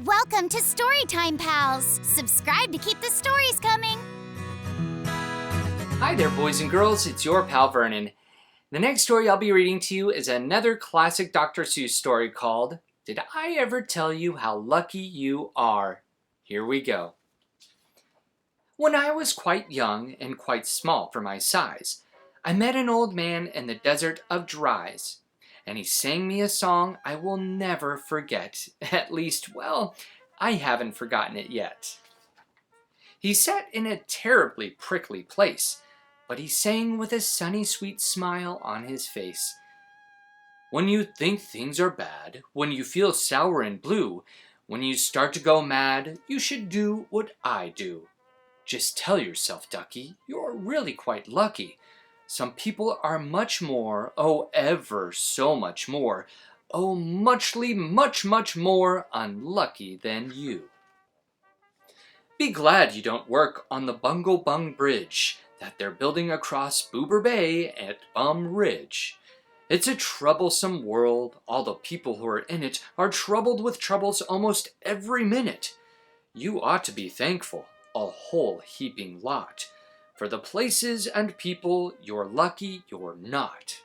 Welcome to Storytime Pals! Subscribe to keep the stories coming! Hi there, boys and girls, it's your pal Vernon. The next story I'll be reading to you is another classic Dr. Seuss story called Did I Ever Tell You How Lucky You Are? Here we go. When I was quite young and quite small for my size, I met an old man in the Desert of Drize, and he sang me a song I will never forget. At least, well, I haven't forgotten it yet. He sat in a terribly prickly place, but he sang with a sunny sweet smile on his face. When you think things are bad, when you feel sour and blue, when you start to go mad, you should do what I do. Just tell yourself, ducky, you're really quite lucky. Some people are much more, oh ever so much more, oh muchly much more unlucky than you. Be glad you don't work on the Bungle Bung Bridge that they're building across Boober Bay at Bum Ridge. It's a troublesome world. All the people who are in it are troubled with troubles almost every minute. You ought to be thankful, a whole heaping lot, for the places and people you're lucky you're not.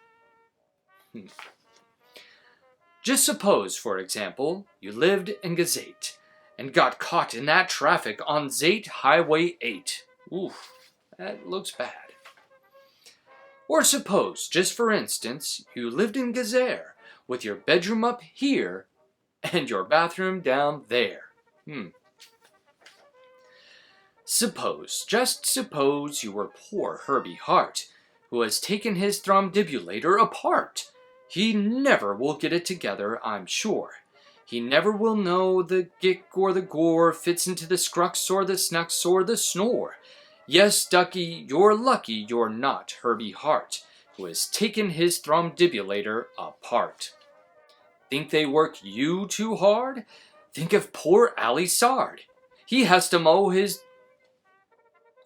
Just suppose, for example, you lived in Gazette and got caught in that traffic on Zate Highway 8. Oof, that looks bad. Or suppose, just for instance, you lived in Gazere with your bedroom up here and your bathroom down there. Suppose, just suppose you were poor Herbie Hart, who has taken his thromdibulator apart. He never will get it together, I'm sure. He never will know the gick or the gore fits into the scrux or the snux or the snore. Yes, ducky, you're lucky you're not Herbie Hart, who has taken his thromdibulator apart. Think they work you too hard? Think of poor Ally Sard. He has to mow his...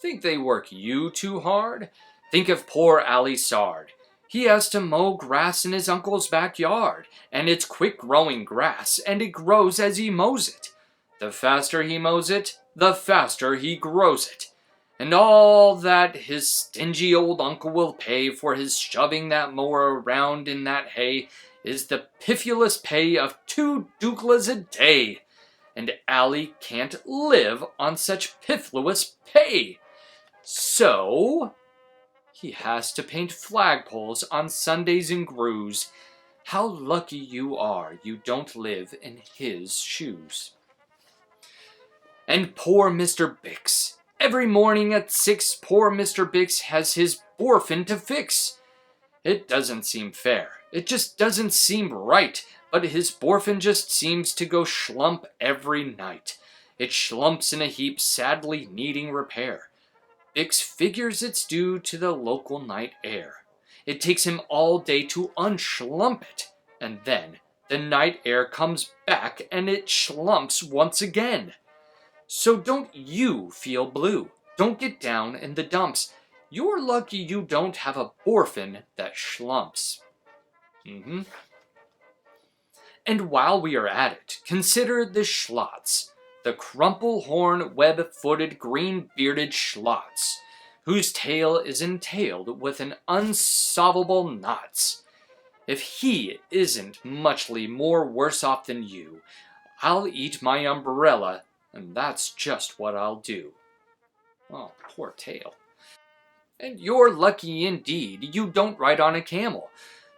Think they work you too hard? Think of poor Ally Sard. He has to mow grass in his uncle's backyard, and it's quick-growing grass, and it grows as he mows it. The faster he mows it, the faster he grows it. And all that his stingy old uncle will pay for his shoving that mower around in that hay is the piffulous pay of 2 duklas a day. And Ally can't live on such piffluous pay. So he has to paint flagpoles on Sundays in Grooves. How lucky you are you don't live in his shoes. And poor Mr. Bix. Every morning at 6, poor Mr. Bix has his orphan to fix. It doesn't seem fair. It just doesn't seem right. But his orphan just seems to go schlump every night. It schlumps in a heap, sadly needing repair. Bix figures it's due to the local night air. It takes him all day to unschlump it, and then the night air comes back and it schlumps once again. So don't you feel blue. Don't get down in the dumps. You're lucky you don't have a orphan that schlumps. And while we are at it, consider the schlotz. The crumple-horn, web-footed, green-bearded schlotz, whose tail is entailed with an unsolvable knots. If he isn't muchly more worse off than you, I'll eat my umbrella, and that's just what I'll do. Oh, poor tail. And you're lucky indeed you don't ride on a camel.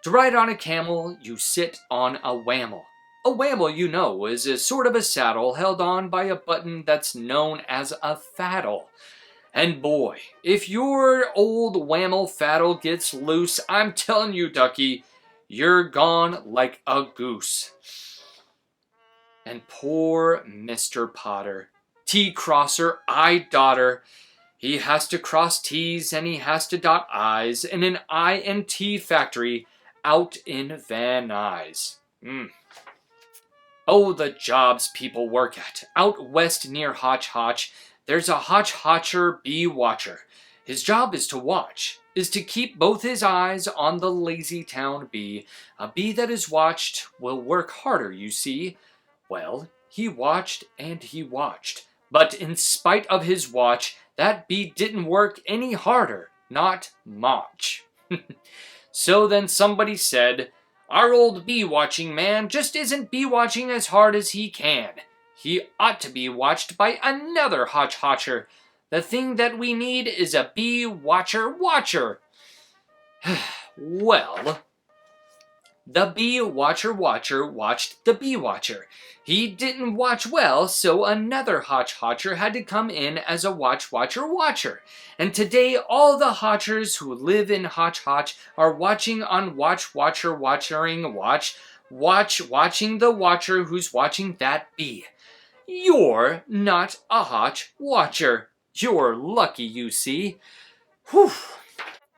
To ride on a camel, you sit on a whammel. A whammel, you know, is a sort of a saddle held on by a button that's known as a faddle. And boy, if your old whammel faddle gets loose, I'm telling you, ducky, you're gone like a goose. And poor Mr. Potter, T-crosser, I-dotter, he has to cross T's and he has to dot I's in an I and T factory out in Van Nuys. Oh, the jobs people work at. Out west near Hotch Hotch, there's a Hotch Hotcher bee watcher. His job is to watch, is to keep both his eyes on the lazy town bee. A bee that is watched will work harder, you see. Well, He watched and he watched. But in spite of his watch, that bee didn't work any harder. Not much. So then somebody said, "Our old bee-watching man just isn't bee-watching as hard as he can. He ought to be watched by another hotch-hotcher. The thing that we need is a bee-watcher-watcher." Well, the bee-watcher watched the bee-watcher. He didn't watch well, so another hotch-hotcher had to come in as a watch-watcher-watcher. And today, all the hotchers who live in Hotch-Hotch are watching on watching the watcher who's watching that bee. You're not a hotch-watcher. You're lucky, you see. Whew.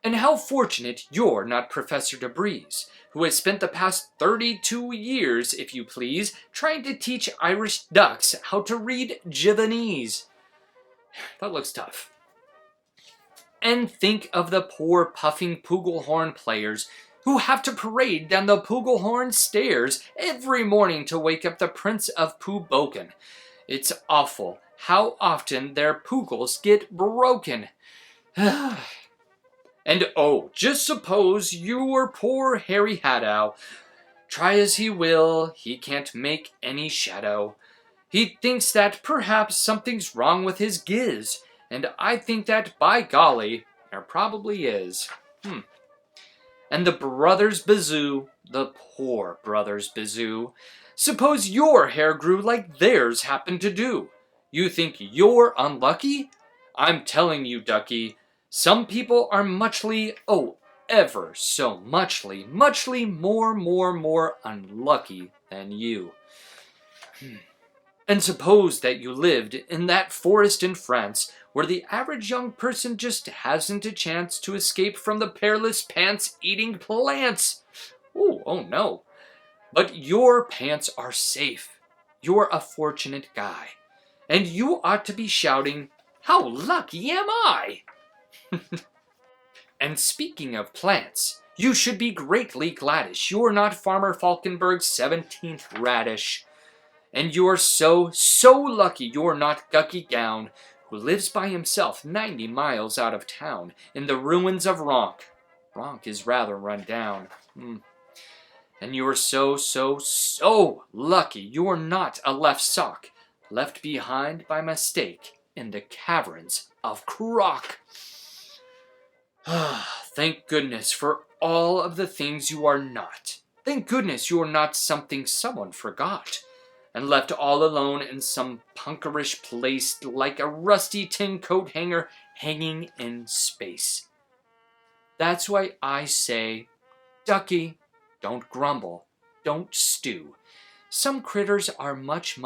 And how fortunate you're not Professor DeBreeze, who has spent the past 32 years, if you please, trying to teach Irish ducks how to read Javanese. That looks tough. And think of the poor puffing Pugelhorn players who have to parade down the Pugelhorn stairs every morning to wake up the Prince of Pooboken. It's awful how often their pugels get broken. And oh, just suppose you were poor Harry Hadow. Try as he will, he can't make any shadow. He thinks that perhaps something's wrong with his giz, and I think that, by golly, there probably is. And the Brothers Bazoo, the poor Brothers Bazoo, suppose your hair grew like theirs happened to do. You think you're unlucky? I'm telling you, Ducky, some people are ever so muchly more unlucky than you. And suppose that you lived in that forest in France where the average young person just hasn't a chance to escape from the perilous pants-eating plants. Oh no. But your pants are safe. You're a fortunate guy. And you ought to be shouting, "How lucky am I?" And speaking of plants, you should be greatly gladdish you're not Farmer Falkenberg's 17th radish. And you're so lucky you're not Gucky Gown, who lives by himself 90 miles out of town in the ruins of Ronk. Ronk is rather run down. And you're so lucky you're not a left sock, left behind by mistake in the caverns of Croc. Thank goodness for all of the things you are not. Thank goodness you are not something someone forgot and left all alone in some punkerish place like a rusty tin coat hanger hanging in space. That's why I say, Ducky, don't grumble, don't stew. Some critters are much,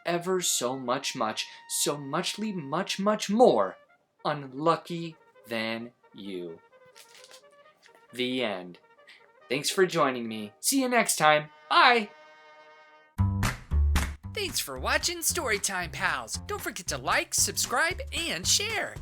ever so much more unlucky than you. The end. Thanks for joining me. See you next time. Bye! Thanks for watching Storytime Pals. Don't forget to like, subscribe, and share.